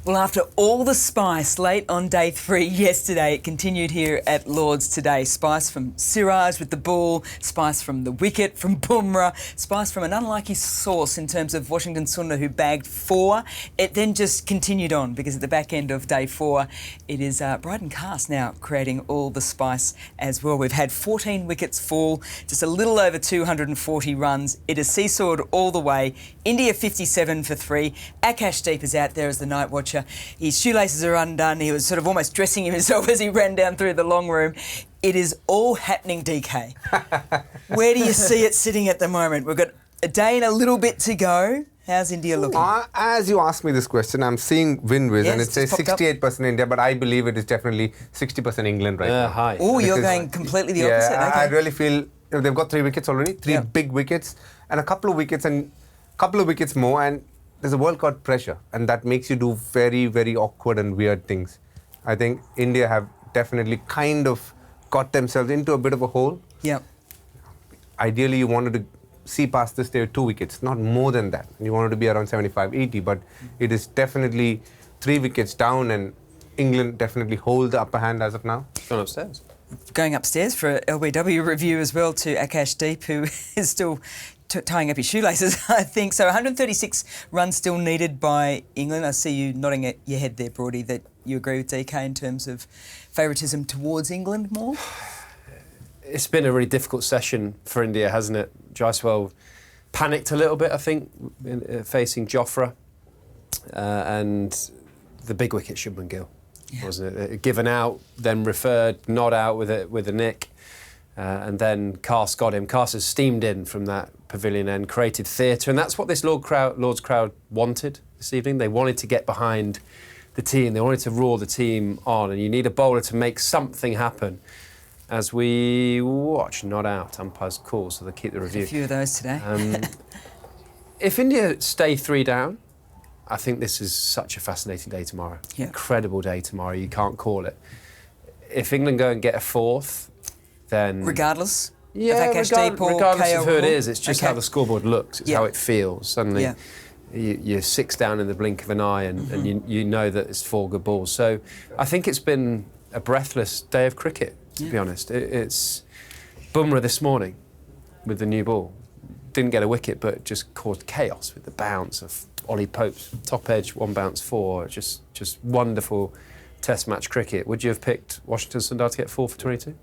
Well, after all the spice late on day 3 yesterday, it continued here at Lord's today. Spice from Siraj with the ball, spice from the wicket from Bumrah, spice from an unlucky source in terms of Washington Sundar, who bagged 4. It then just continued on because at the back end of day 4, it is Bryden Cast now creating all the spice as well. We've had 14 wickets fall, just a little over 240 runs. It has seesawed all the way. India 57 for 3. Akashdeep is out there as the night watcher. His shoelaces are undone. He was sort of almost dressing himself as he ran down through the long room. It is all happening, DK. Where do you see it sitting at the moment? We've got a day and a little bit to go. How's India looking? As you asked me this question, I'm seeing WinWiz and it says 68% India, but I believe it is definitely 60% England right now. High. Oh, you're going completely the opposite. Yeah, okay. I really feel they've got 3 wickets already, 3 big wickets, and a couple of wickets more, and there's a World Cup pressure, and that makes you do very, very awkward and weird things. I think India have definitely kind of got themselves into a bit of a hole. Yeah. Ideally, you wanted to see past this day with 2 wickets, not more than that. You wanted to be around 75, 80, but it is definitely 3 wickets down, and England definitely hold the upper hand as of now. Gone upstairs. Going upstairs for a LBW review as well to Akashdeep, who is still tying up his shoelaces, I think. So 136 runs still needed by England. I see you nodding at your head there, Brody, that you agree with DK in terms of favouritism towards England more? It's been a really difficult session for India, hasn't it? Jaiswal panicked a little bit, I think, facing Jofra. And the big wicket, Shubman Gill, wasn't it? Given out, then referred, not out with a nick. And then Cast got him. Cast has steamed in from that pavilion end, created theatre, and that's what this Lord's crowd wanted this evening. They wanted to get behind the team. They wanted to roar the team on, and you need a bowler to make something happen. As we watch, not out, umpires call, so they keep the review. A few of those today. If India stay 3 down, I think this is such a fascinating day tomorrow. Yeah. Incredible day tomorrow, you can't call it. If England go and get a 4th, then... Regardless? Regardless of who it is, it's just how the scoreboard looks, it's how it feels. Suddenly you're 6 down in the blink of an eye and you know that it's 4 good balls. So I think it's been a breathless day of cricket, to be honest. It's Bumrah this morning with the new ball. Didn't get a wicket, but just caused chaos with the bounce of Ollie Pope's top edge, 1 bounce 4. Just wonderful test match cricket. Would you have picked Washington Sundar to get 4 for 22?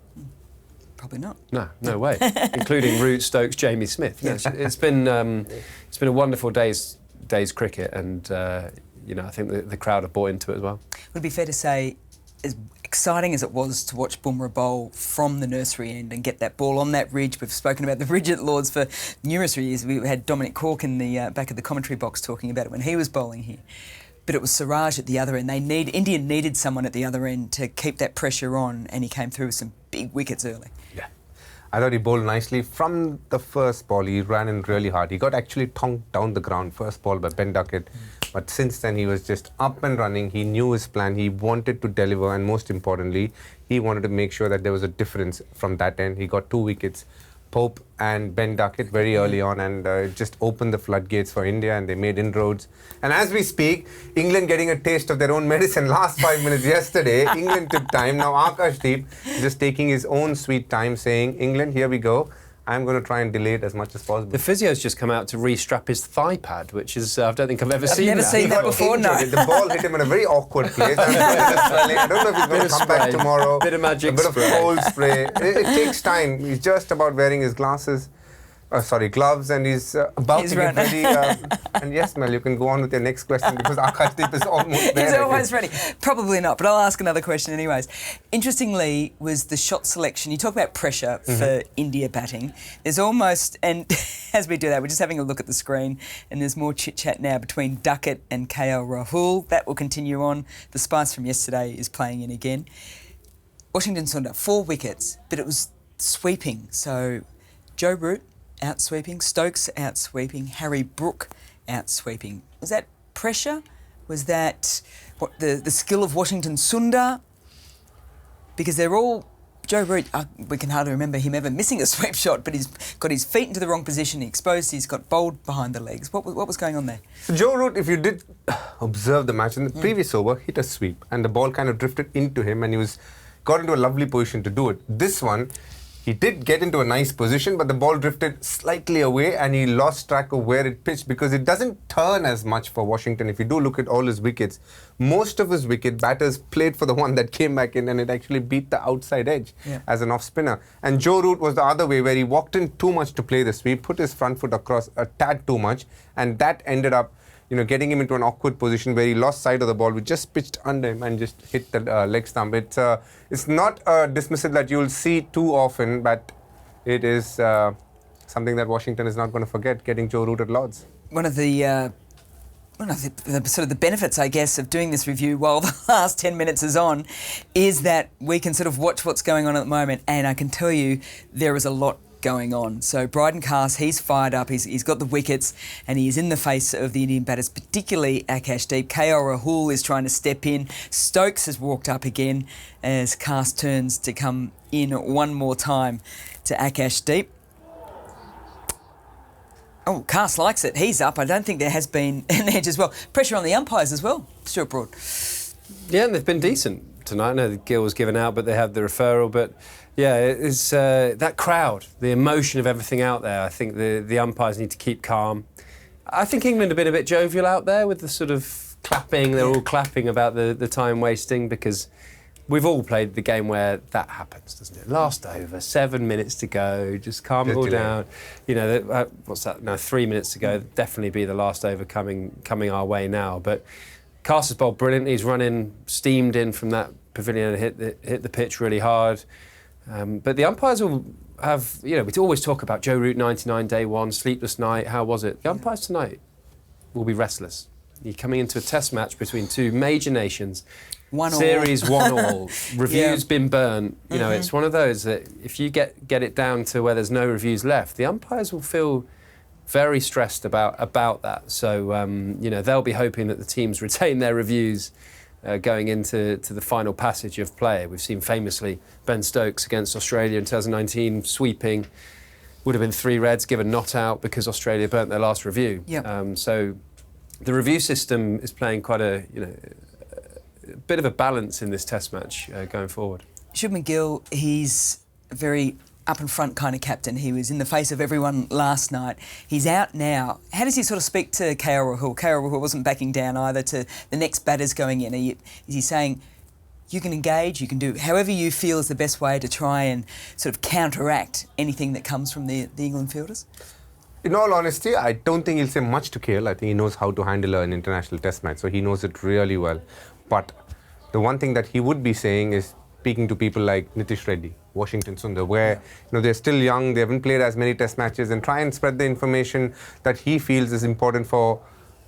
Probably not. No way. Including Root, Stokes, Jamie Smith. Yeah. It's been a wonderful day's cricket, and I think the crowd have bought into it as well. Would it be fair to say, as exciting as it was to watch Bumrah bowl from the nursery end and get that ball on that ridge? We've spoken about the ridge at Lord's for numerous years. We had Dominic Cork in the back of the commentary box talking about it when he was bowling here. But it was Siraj at the other end. India needed someone at the other end to keep that pressure on, and he came through with some big wickets early. Yeah. I thought he bowled nicely. From the first ball, he ran in really hard. He got actually tonked down the ground, first ball by Ben Duckett. But since then, he was just up and running. He knew his plan. He wanted to deliver, and most importantly, he wanted to make sure that there was a difference from that end. He got 2 wickets, Pope and Ben Duckett, very early on, and it just opened the floodgates for India, and they made inroads. And as we speak, England getting a taste of their own medicine. Last 5 minutes yesterday, England took time. Now Akashdeep just taking his own sweet time, saying, England, here we go. I'm going to try and delay it as much as possible. The physio's just come out to re-strap his thigh pad, which is, I don't think I've ever seen that. I've never seen that before, no. The ball hit him in a very awkward place. I don't know if he's going to come back tomorrow. Bit of magic spray. A bit spray. of cold spray. It takes time. He's just about wearing his gloves, and he's about to get ready. And yes, Mel, you can go on with your next question because Akashdeep is almost there. He's almost ready. Probably not, but I'll ask another question anyways. Interestingly, was the shot selection. You talk about pressure for India batting. There's almost, and as we do that, we're just having a look at the screen, and there's more chit-chat now between Duckett and KL Rahul. That will continue on. The spice from yesterday is playing in again. Washington Sundar, 4 wickets, but it was sweeping. So Joe Root out sweeping, Stokes out sweeping, Harry Brook out sweeping. Was that pressure? Was that the skill of Washington Sundar? Because they're all Joe Root, we can hardly remember him ever missing a sweep shot, but he's got his feet into the wrong position, he exposed, he's got bowled behind the legs. What was going on there? So Joe Root, if you did observe the match, in the previous over, hit a sweep and the ball kind of drifted into him and he got into a lovely position to do it. This one, he did get into a nice position, but the ball drifted slightly away and he lost track of where it pitched because it doesn't turn as much for Washington. If you do look at all his wickets, most of his wicket batters played for the one that came back in and it actually beat the outside edge as an off-spinner. And Joe Root was the other way where he walked in too much to play the sweep, put his front foot across a tad too much, and that ended up getting him into an awkward position where he lost sight of the ball, which just pitched under him and just hit the leg stump. It's not a dismissal that you'll see too often, but it is something that Washington is not going to forget, getting Joe Root at Lords. One of the sort of the benefits, I guess, of doing this review while the last 10 minutes is on is that we can sort of watch what's going on at the moment, and I can tell you there is a lot going on. So Bryden Cast, he's fired up, he's got the wickets and he is in the face of the Indian batters, particularly Akashdeep. KL Rahul is trying to step in. Stokes has walked up again as Cast turns to come in one more time to Akashdeep. Oh, Cast likes it. He's up. I don't think there has been an edge as well. Pressure on the umpires as well, Stuart Broad. Yeah, and they've been decent tonight. I know the Gill was given out, but they had the referral. But yeah, it's that crowd, the emotion of everything out there. I think the umpires need to keep calm. I think England have been a bit jovial out there with the sort of clapping. They're all clapping about the time wasting because we've all played the game where that happens, doesn't it? Last over, 7 minutes to go, just calm it all down. What's that? No, 3 minutes to go. Definitely be the last over coming our way now. But Cast has bowled brilliant. He's steamed in from that pavilion and hit the pitch really hard. But the umpires will have, we always talk about Joe Root 99 day one, sleepless night, how was it? The umpires tonight will be restless. You're coming into a test match between two major nations. Series 1-1. Reviews been burnt. It's one of those that if you get it down to where there's no reviews left, the umpires will feel very stressed about that. So, they'll be hoping that the teams retain their reviews going into the final passage of play. We've seen famously Ben Stokes against Australia in 2019 sweeping. Would have been 3 reds given not out because Australia burnt their last review. Yep. So the review system is playing quite a bit of a balance in this test match going forward. Shubman Gill, he's a very up and front kind of captain. He was in the face of everyone last night. He's out now. How does he sort of speak to KL Rahul? KL Rahul wasn't backing down either to the next batters going in. Is he saying, you can engage, you can do however you feel is the best way to try and sort of counteract anything that comes from the England fielders? In all honesty, I don't think he'll say much to KL. I think he knows how to handle an international test match, so he knows it really well. But the one thing that he would be saying is speaking to people like Nitish Reddy, Washington Sundar, where they're still young, they haven't played as many test matches, and try and spread the information that he feels is important for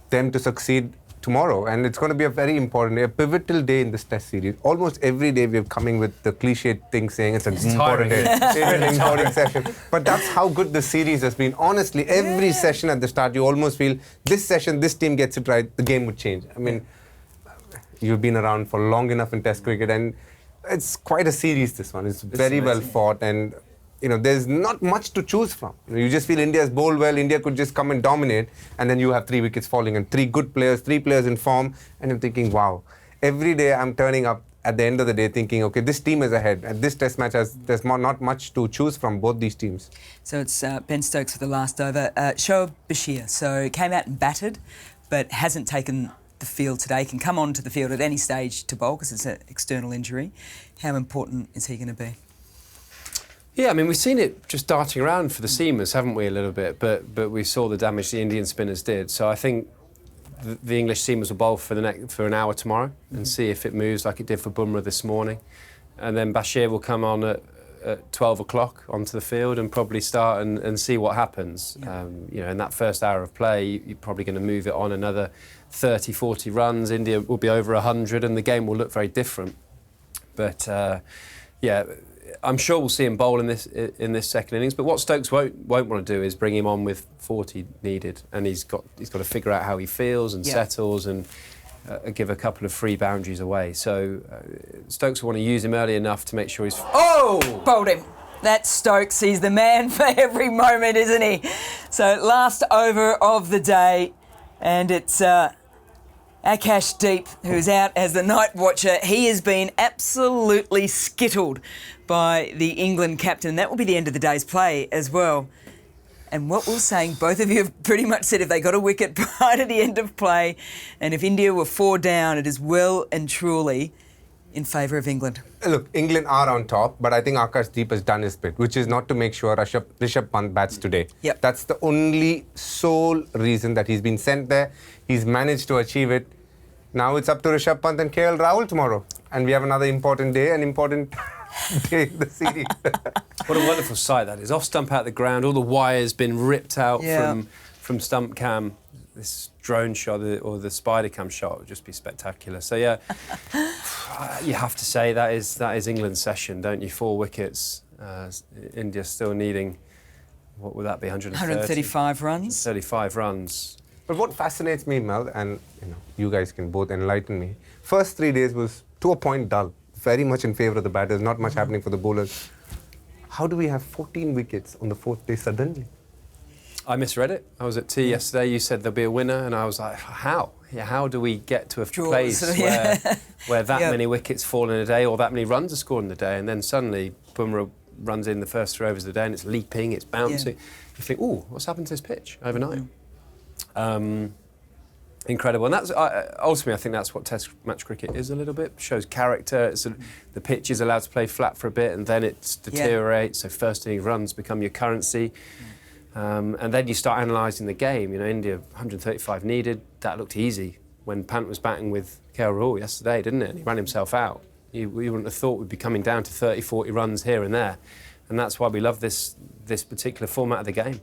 them to succeed tomorrow. And it's going to be a very important day, a pivotal day in this test series. Almost every day we're coming with the cliched thing saying it's an important day, it's an important session. But that's how good the series has been. Honestly, every session at the start, you almost feel this session, this team gets it right, the game would change. I mean, you've been around for long enough in Test cricket, and it's quite a series, this one. It's very well fought, and there's not much to choose from. You just feel India's bowled well, India could just come and dominate, and then you have 3 wickets falling and 3 good players, 3 players in form, and you're thinking, wow. Every day I'm turning up at the end of the day thinking, okay, this team is ahead. At this test match, there's not much to choose from, both these teams. So it's Ben Stokes for the last over. Shoaib Bashir, so came out and batted, but hasn't taken the field today, can come onto the field at any stage to bowl because it's an external injury. How important is he going to be? Yeah, I mean, we've seen it just darting around for the seamers, haven't we, a little bit? But we saw the damage the Indian spinners did. So I think the English seamers will bowl for an hour tomorrow and see if it moves like it did for Bumrah this morning. And then Bashir will come on at 12 o'clock onto the field and probably start and see what happens. Yeah. In that first hour of play, you're probably going to move it on another 30, 40 runs. India will be over 100 and the game will look very different. But, I'm sure we'll see him bowl in this second innings. But what Stokes won't want to do is bring him on with 40 needed, and he's got to figure out how he feels and settles. And give a couple of free boundaries away. So Stokes will want to use him early enough to make sure he's... Oh! Bowled him. That's Stokes. He's the man for every moment, isn't he? So last over of the day, and it's Akash Deep who's out as the night watcher. He has been absolutely skittled by the England captain. That will be the end of the day's play as well. And what we're saying, both of you have pretty much said if they got a wicket prior to the end of play, and if India were 4 down, it is well and truly in favour of England. Look, England are on top, but I think Akash Deep has done his bit, which is not to make sure Rishabh Pant bats today. Yep. That's the only sole reason that he's been sent there. He's managed to achieve it. Now it's up to Rishabh Pant and KL Rahul tomorrow. And we have another important day, an important day in the series. What a wonderful sight that is. Off stump out the ground, all the wires been ripped out from stump cam. This drone shot or the spider cam shot would just be spectacular. So yeah, you have to say that is England's session, don't you? 4 wickets. India still needing, what would that be, 135 runs? 35 runs. But what fascinates me, Mel, and you guys can both enlighten me, first 3 days was to a point dull, very much in favour of the batters, not much happening for the bowlers. How do we have 14 wickets on the 4th day suddenly? I misread it. I was at tea yesterday, you said there'll be a winner, and I was like, how? Yeah, how do we get to a place where that many wickets fall in a day or that many runs are scored in a day, and then suddenly Bumrah runs in the first 3 overs of the day and it's leaping, it's bouncing. You think, ooh, what's happened to this pitch overnight? Incredible, and that's ultimately I think that's what Test match cricket is a little bit. Shows character. The pitch is allowed to play flat for a bit, and then it deteriorates. So first innings runs become your currency, and then you start analysing the game. India 135 needed. That looked easy when Pant was batting with KL Rahul yesterday, didn't it? And he ran himself out. You wouldn't have thought we'd be coming down to 30, 40 runs here and there, and that's why we love this particular format of the game.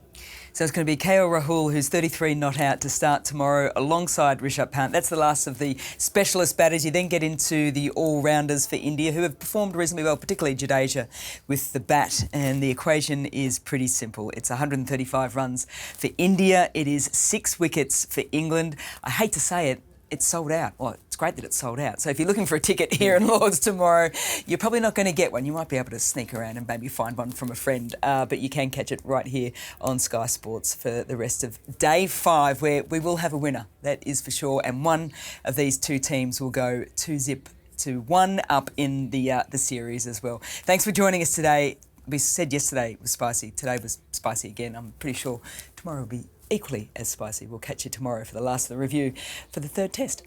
So it's going to be KL Rahul, who's 33 not out, to start tomorrow alongside Rishabh Pant. That's the last of the specialist batters. You then get into the all-rounders for India, who have performed reasonably well, particularly Jadeja with the bat. And the equation is pretty simple. It's 135 runs for India. It is 6 wickets for England. I hate to say it, it's sold out. Well, it's great that it's sold out. So if you're looking for a ticket here in Lords tomorrow, you're probably not going to get one. You might be able to sneak around and maybe find one from a friend, but you can catch it right here on Sky Sports for the rest of day 5, where we will have a winner, that is for sure. And one of these 2 teams will go 2-0 to 1 up in the series as well. Thanks for joining us today. We said yesterday it was spicy. Today was spicy again. I'm pretty sure tomorrow will be equally as spicy. We'll catch you tomorrow for the last of the review for the 3rd test.